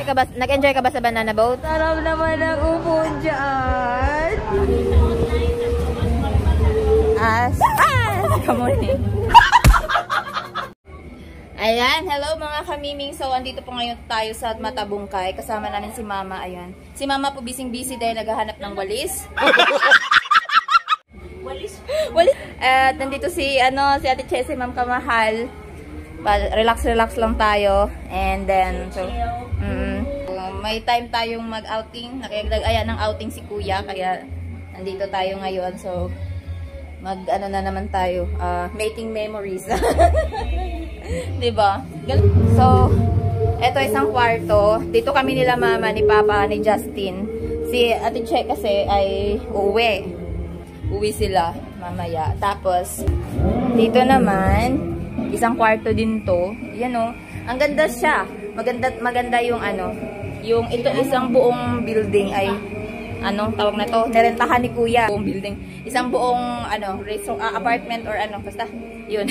Nag-enjoy ka ba sa banana boat? Sarap naman ang upo dyan. Kamunin. Ayan, hello mga kamiming. So, andito po ngayon tayo sa Matabungkay. Kasama namin si Mama, ayan. Si Mama po busy dahil naghahanap ng walis. Walis? At nandito si Ate Chessy, Ma'am Kamahal. Relax lang tayo. And then, so, may time tayong mag-outing. Nakikidag-aya ng outing si Kuya, kaya nandito tayo ngayon. So, na naman tayo, making memories. Diba? So, eto isang kwarto. Dito kami nila Mama, ni Papa, ni Justin. Si Ate Che kasi ay uwi sila mamaya. Tapos, dito naman, isang kwarto din to. Yan o. Ang ganda siya. Maganda yung yung ito isang buong building ay tawag na to, nirentahan ni Kuya. Buong building. Isang buong apartment or basta yun.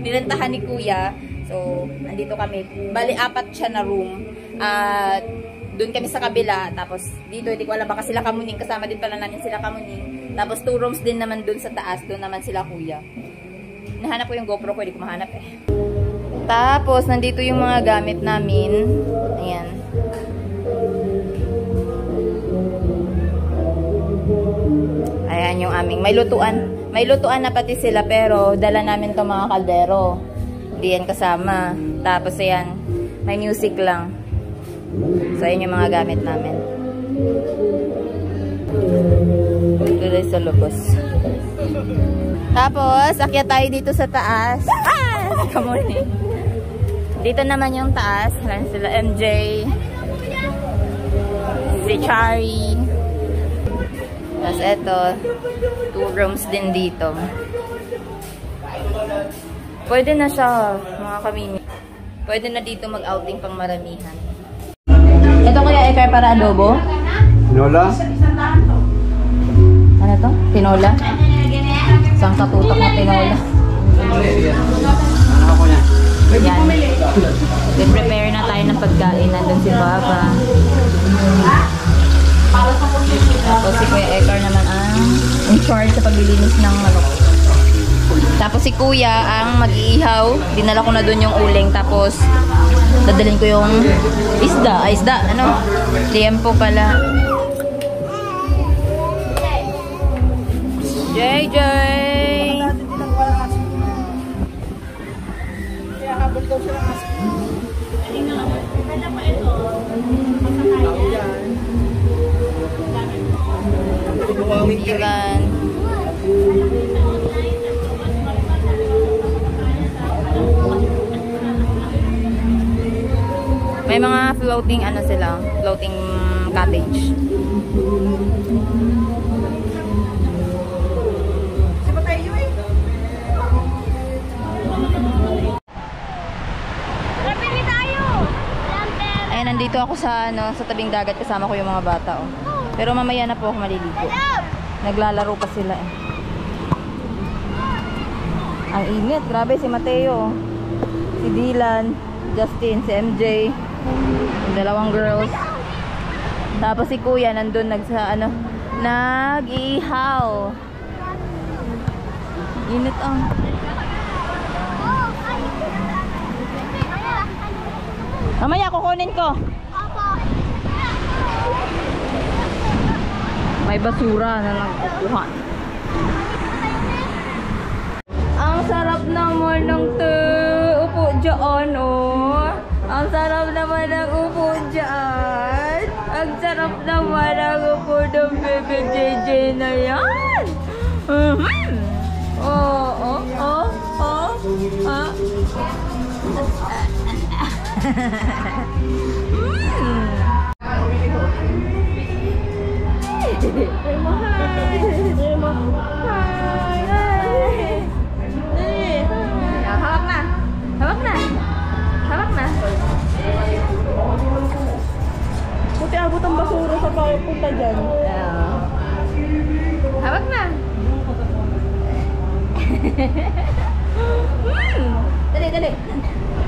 Nirentahan ni Kuya. So, andito kami. Bali, 4 siya na room. At doon kami sa kabila. Tapos dito, hindi ko alam baka sila Kamuning. Kasama din pala natin sila Kamuning. Tapos 2 rooms din naman doon sa taas. Doon naman sila Kuya. Nahanap ko yung GoPro ko, hindi ko mahanap eh. Tapos, nandito yung mga gamit namin. Ayan. Ayan yung aming. May lutuan na pati sila pero dala namin to mga kaldero. Hindi yan kasama. Tapos ayan, may music lang. So ayan yung mga gamit namin. Tuloy sa lubos. Tapos, akyat tayo dito sa taas. Kamunin. Dito naman yung taas. Ayan sila MJ. Si Chari. Tapos eto, 2 rooms din dito. Pwede na siya, mga kamimi. Pwede na dito mag-outing pang maramihan. Ito kaya ekar para adobo? Tinola? Ano to? Tinola? Isang katutok na tinola. Ano ako niya? Yan. Prepare na tayo ng pagkain. Nandun si Baba. Tapos si Kuya Ekar naman ang in charge sa paglilinis ng manok. Tapos si Kuya ang mag-iihaw. Dinala ko na doon yung uling. Tapos dadalhin ko yung isda. Liempo pala. JJ! Kaya habol daw siya ng asin. Ganda pa ito. Ilan. May mga floating floating cottage. Ayan, nandito ako sa tabing dagat kasama ko yung mga bata Pero mamaya na po ako maliligo. Naglalaro pa sila eh. Ang init, grabe si Mateo. Si Dylan, Justin, si MJ. Yung 2 girls. Tapos si Kuya nandun nag-ihaw. Init Mamaya kukunin ko. May basura na nagkukuha. Ang sarap naman ng upo dyan, Ang sarap naman ng upo dyan. Ang sarap naman ng upo ng Bebe JJ na yan. Hawak na. Buti abot ang basura sa punta dyan. Hawak na. Dali, dali.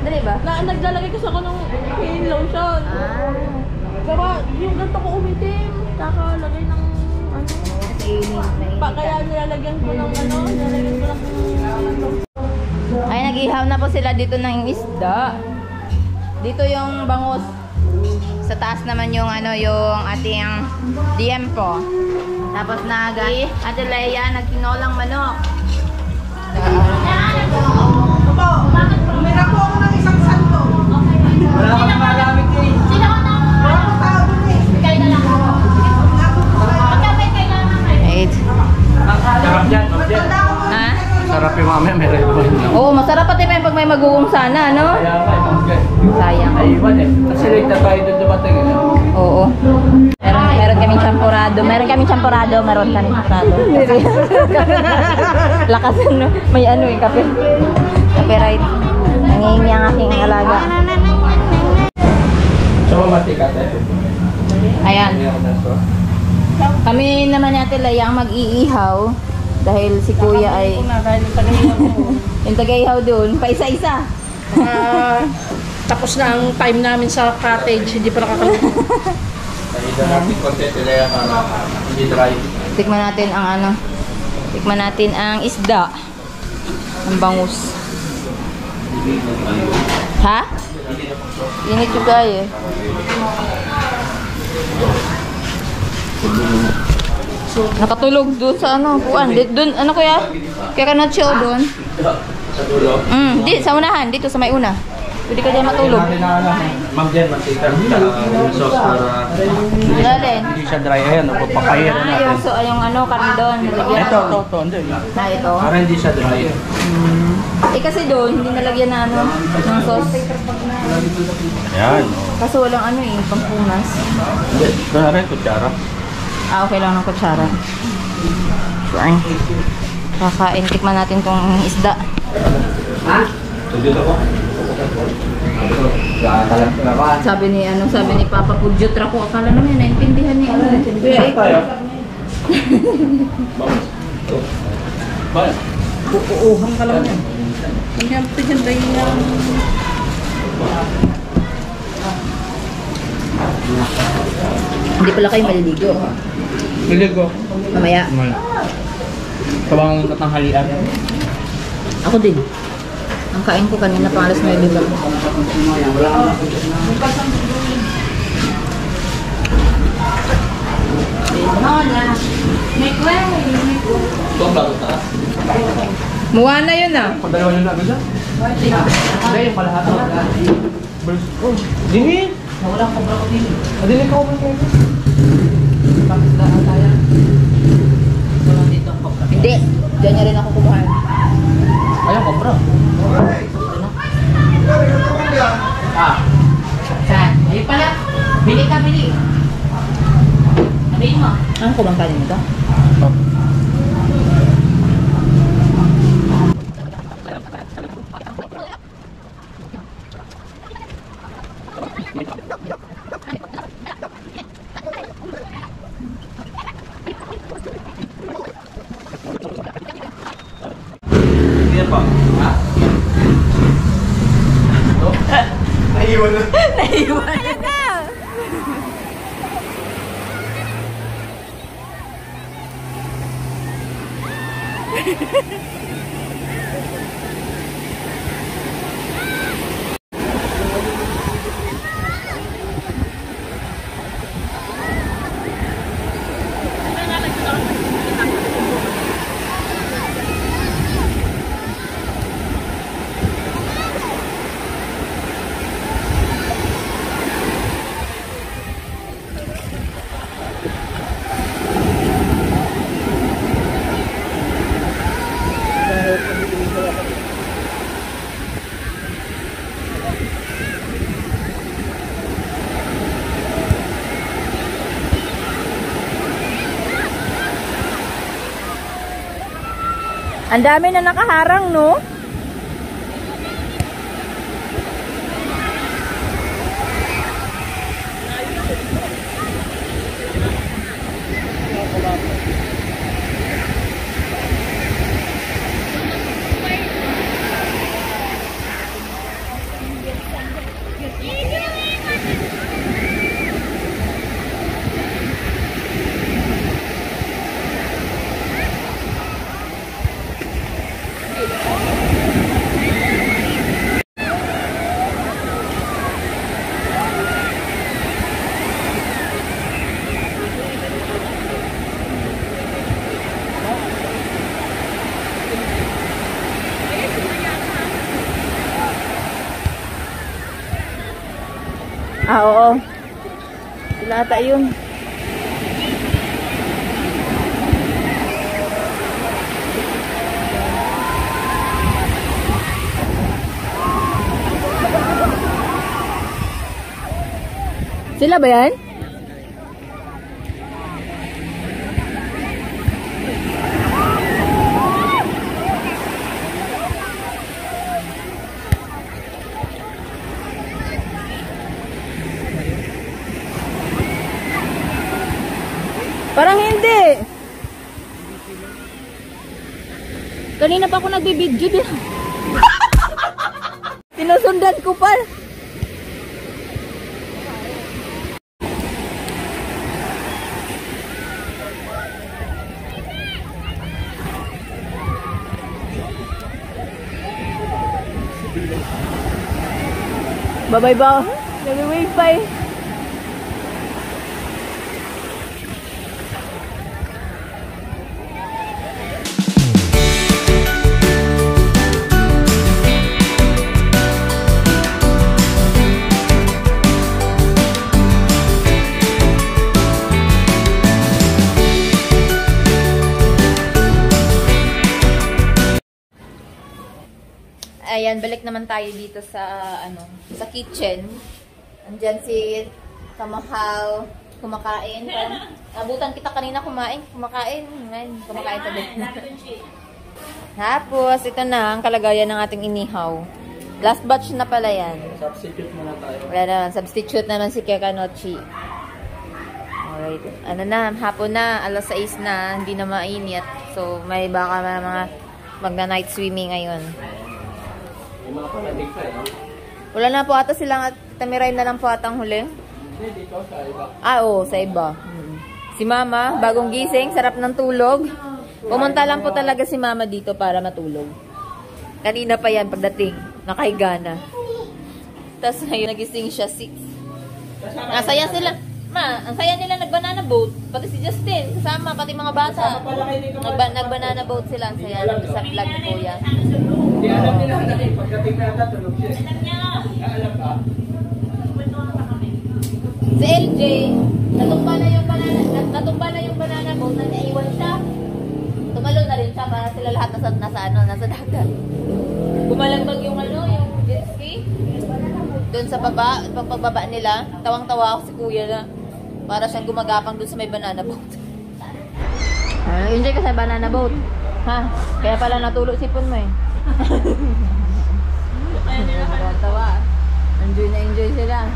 Dali ba? Naglalagay kasi ako ng pain lotion. Pero yung ganito ko umitim, kakalagay ng ano. Kaya nilalagyan ko ng Ay, nag-ihaw na po sila dito ng isda. Dito yung bangus. Sa taas naman yung yung ating diempo. Tapos Ate Leia nagtinolang manok. Umira po ako ng isang santo. Wala kang magamit eh. Wala ko tao dun eh. Kayo na lang ako. Pagka may kailangan kayo. Eight. Sarap dyan, ma'am dyan. Ha? Sarap yung mamaya, may red wine lang. Oo, masarap pati pag may mag-uong sana, no? Kaya nga, ma'am dyan. Sayang. Ay, iwan eh. Kasi late na tayo doon dumating eh. Oo. Meron kaming champurado. Meron kaming champurado. Lakas no? May kape. Copyright. Nangihingi ang aking alaga. So, mamati ka tayo. Ayan. Kami naman ni Ate Leia ang mag-iihaw. Dahil si Kuya ay... yung tagaihaw doon. Pa isa-isa. Tapos na ang time namin sa cottage, hindi pa nakakalimutan. Kanina natin content nila yan para hindi dry. Tikman natin ang Tikman natin ang isda. Ang bangus. Ha? Init juga eh. Nakatulog doon sa kuan. Doon, kuya? Kaya ka na-chill doon. Sa dulo? Di, sa unahan. Dito sa may una. Pwede ka dyan matulog. Ma'am dyan, mantika. Yung sauce para Alin? hindi siya dry. Ayan, papayin na natin. Yung karne doon. Ito. Hindi. Ito? Para hindi siya dry. Kasi doon, hindi nalagyan na ng sauce. Ayan. Kaso walang pampunas. Hindi. Ito na rin, kutsara. Okay lang ng kutsara. Sure. Kakain. Tikman natin tong isda. Ha? Tudyo ako. Sabi ni Papa Pudyot Rako, akala naman naintindihan ni Kuya tayo. Uuuhang ka lang yan. Tiganda yun yan. Hindi pala kayo maliligo. Naligo. Mamaya. Tabang tatanghalian. Ako din. Ang kain ko kanina pang alas 9 ba? Muha na yun Padalawa nyo na agad dyan? Hindi, yung kalahatan. Oh, dingin! Wala ko bro ko din. Dingin ka ko ba kayo? Pakislaan tayo. Wala dito ang kopra. Hindi. Diyan niya rin ako kumuha. Ayaw kopra. Saan? Ayun pala. Bili ka, bili. Sabihin mo. Ano ko bang kanin ito? Hindi pa. Ha? Ito? Naiiwan na. Naiwan na! Ang dami na nakaharang, no? Ah, oo. Sila ata yun. Sila ba yan? Parang hindi. Kanina pa ako nagbibidyo din. Sinusundan ko pa. Bye-bye ba? Nag-wave pa eh. Ayan, balik naman tayo dito sa sa kitchen. Andiyan si Kamahal kumakain. Abutan kita kanina kumakain. Ngayon, kumakain sa din. Tapos, ito na ang kalagayan ng ating inihaw. Last batch na pala yan. Substitute muna tayo. Wala naman, substitute naman si Kekanochi. Alright. Ano na, hapon na, alas 6 na, hindi na mainit. So, may baka mga magna-night swimming ngayon. Yung mga panalig pa eh. Wala na po ata silang Tamiray na lang po atang huli. Hindi, dito sa iba. Ah, oo, sa iba. Si Mama, bagong gising, sarap ng tulog. Pumunta lang po talaga si Mama dito para matulog. Kanina pa yan pagdating, nakahiga na. Tapos ngayon nagising siya 6. Nasaya sila. Ma, ang saya nila nag-banana boat. Pati si Justin, kasama, pati mga bata. Nag-banana boat sila. Ang saya sa vlog ni Kuya. Hindi alam nila na pagdating na tulog siya. Alam ba? Si LJ, natumba na yung banana boat na naiwan siya. Tumalon na rin siya para sila lahat nasa dagat. Bumalambag yung yung jet ski. Doon sa baba, pagbaba nila, tawang-tawa ako si Kuya na para siyang gumagapang doon sa may banana boat. Enjoy ka sa banana boat. Ha? Kaya pala natulog sipon mo eh. Tawa. Enjoy sila.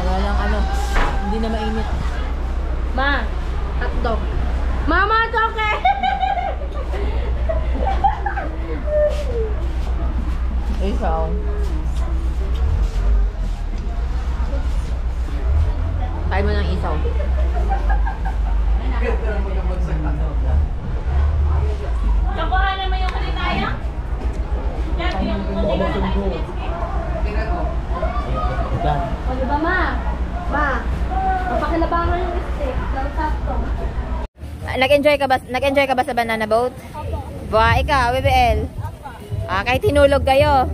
Walang hindi na mainit. Ma, hotdog. Mama, toke! Isaw. Tayo mo ng isaw. Nakuhanan mo yung kalitaya? Yan, yung O, diba, Ma? Ma, mapakilabangan yung steak. Langsakto. Nag-enjoy ka ba sa banana boat? Opo. Ba, ikaw, BBL? Ah, kahit hinulog kayo.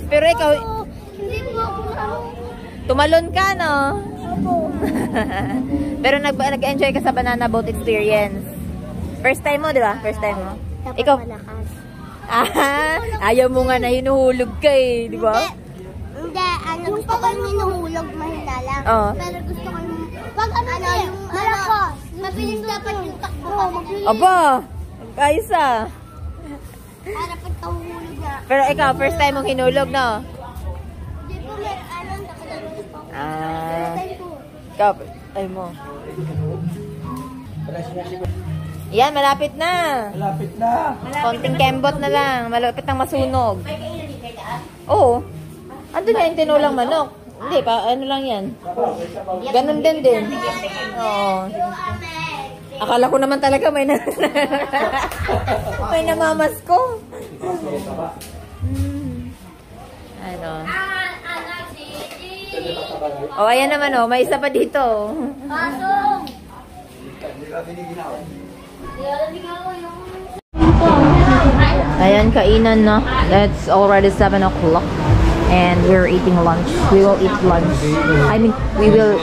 Pero ikaw, Hindi po ako tumalon ka, no? Opo. Pero nag-enjoy ka sa banana boat experience. First time mo, di ba? First time mo. Ikaw? Malakas. Ah, ayaw mo nga na hinuhulog ka eh, di ba? Hindi, gusto ko yung hinuhulog mahina lang. Oo. Pero gusto ko yung, pag yung malakas. Mabilis dapat yung takbo. Mabilis. Aba, ayos ah. Para pag tahuhulog na. Pero ikaw, first time mong hinulog, no? Hindi po, nakadalawin po. Ah, Time po. ikaw, ay mo. Yan, malapit na. Malapit na. Konting kembot na lang. Malapit nang masunog. Oo. din nga yung tinulang manok. Hindi, ano lang yan. Ganon din. Oo. Akala ko naman talaga may may namamas ko. Ano? Oh, ayan naman oh. May isa pa dito. Ayan, kainan na. That's already 7 o'clock. And we're eating lunch. We will eat lunch. I mean, we will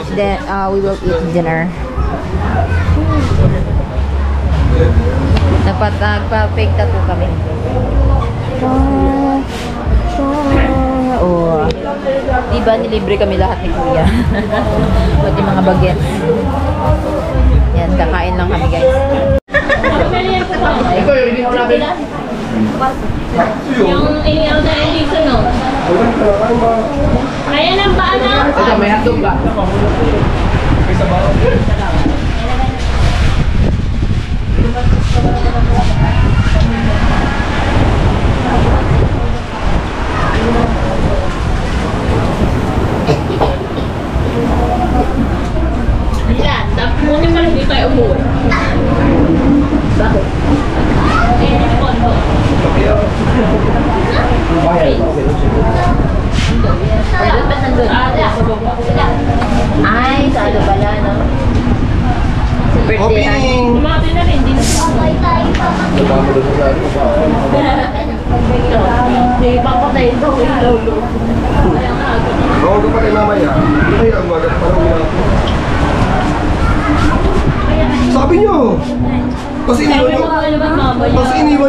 eat dinner. Nagpa-fake tattoo kami. Oh. Diba nilibre kami lahat ni Kuya? Pati mga bagets. Yan, kakain lang kami guys. Ito yung inihaw natin. Yung inihaw na dito, no? Ayan ang paa na. Ito, may hotdog ba? May sabaw. Muna pa hindi tayo umuwi. Bakit? Eh, hindi ko ano. Ay, salo pala, no? Birthday. Umati na rin, hindi na. Hindi, papatay ito. Lolo. Oo, ka pa tayo mamaya. Ay, ang magat parang umiyak. Sabi nyo! Kasi iniwan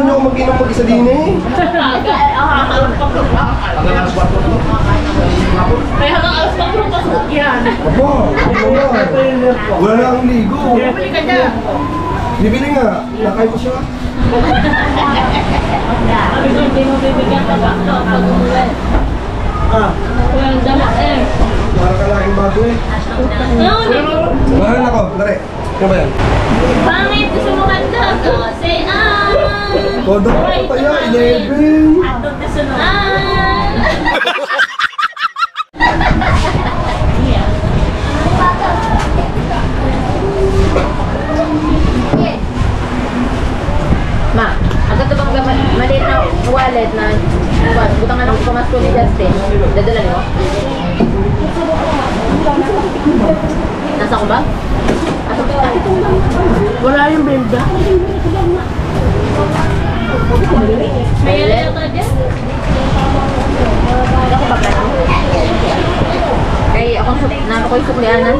nyo ako mag-inom mag-isa din eh. Kaya hanggang alas 4 pasok yan. Aba, wala na akong ligo. Bili ka na. Bibili nga, nakay ko siya. Sabi ko, hindi mo bibigyan ka ba? Pag umulan. Walang damat eh. Para kalaking bago eh. Mahal ako, lari. Ano ba yan? Pangit, gusto mo kanta. Kasi, Kodok pa kaya, 11. Ma, agad ito bang maliit na wallet na butang anong pamasko ni Justin? Dadala mo? Nasa ko ba? Wala yung benda. May alam ka dyan? Ako ba ka? Kaya akong napakoy suklianan.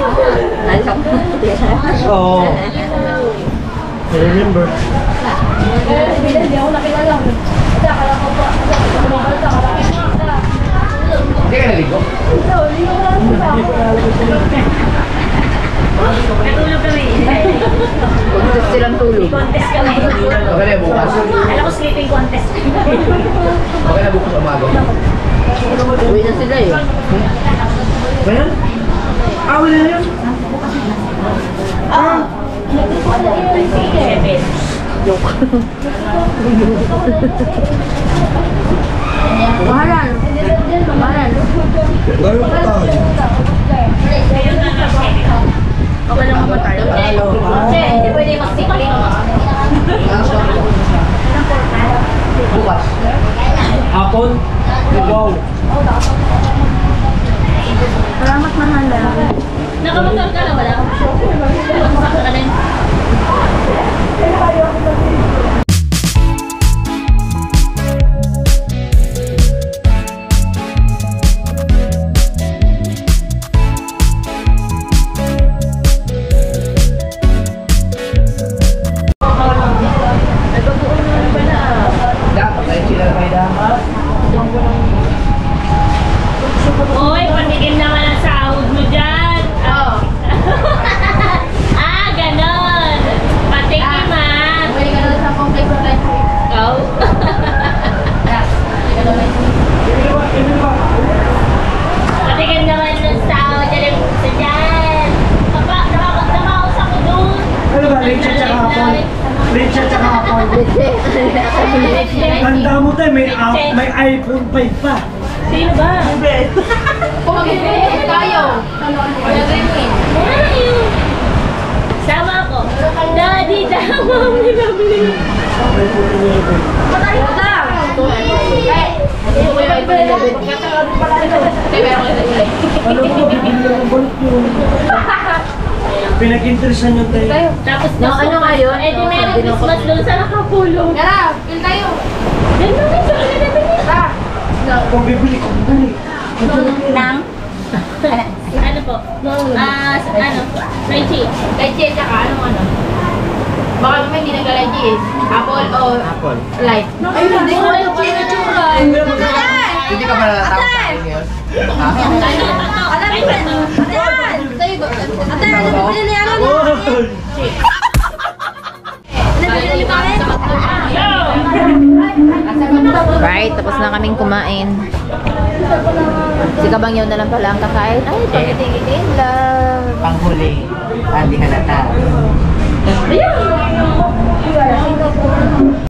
Nalisa ko suklianan. Oo. I remember. Hindi ako nakilala. Hindi ka naligo? Natulog kami. Contest silang tulog. Contest kami. Okay na bukas. Alam ko sleeping contest. Okay na bukas umaga. Uwi na sila eh. Ba yan? Wala na yun. Mahalan. Mahalan. Dahil pa tayo. Okay lang naman tayo. Kasi hindi pwede mag-sikling. Bukas. Hapon? Wow. Salamat mahalan. Nakamotor ka na wala? Nakamotor ka rin. Dapat tayo sila may dapat. Uy, panigin naman ang sahod mo dyan. Oo. Ganon. Patikim ah. Pwede ka na sa complex of life. Ikaw? Patikim naman ng sahod dyan. Dyan. Nakausap ko dun. Ano ba? Leche tsaka hapon? Leche tsaka hapon? Tanda mo tayo, may iPhone 5 pa. Sino ba? Kumagiging tayo. Kumagiging. Sama ako. Daddy, tama. May nabili. Patay ko lang. Pinag-interesan yung tayo. Tapos ano nga yun? Eh, di Merry Christmas doon sa nakapulong. Tara, pil tayo. Ganun na siya. Kung bibili ko, bibili. Nang? Ano po? Ano? Lychee. Lychee, tsaka ano? Baka naman hindi nag-lychee eh. Apple o light. Ay, hindi ko alam kung ano tsura. Hindi ka ba natatawag sa akin ngayon? Right, tapos na kaming kumain. Si Kabang yun na lang pala ang kakain. Ay, pag-iting-iting lang. Panghuli. Hindi halata. Ayun!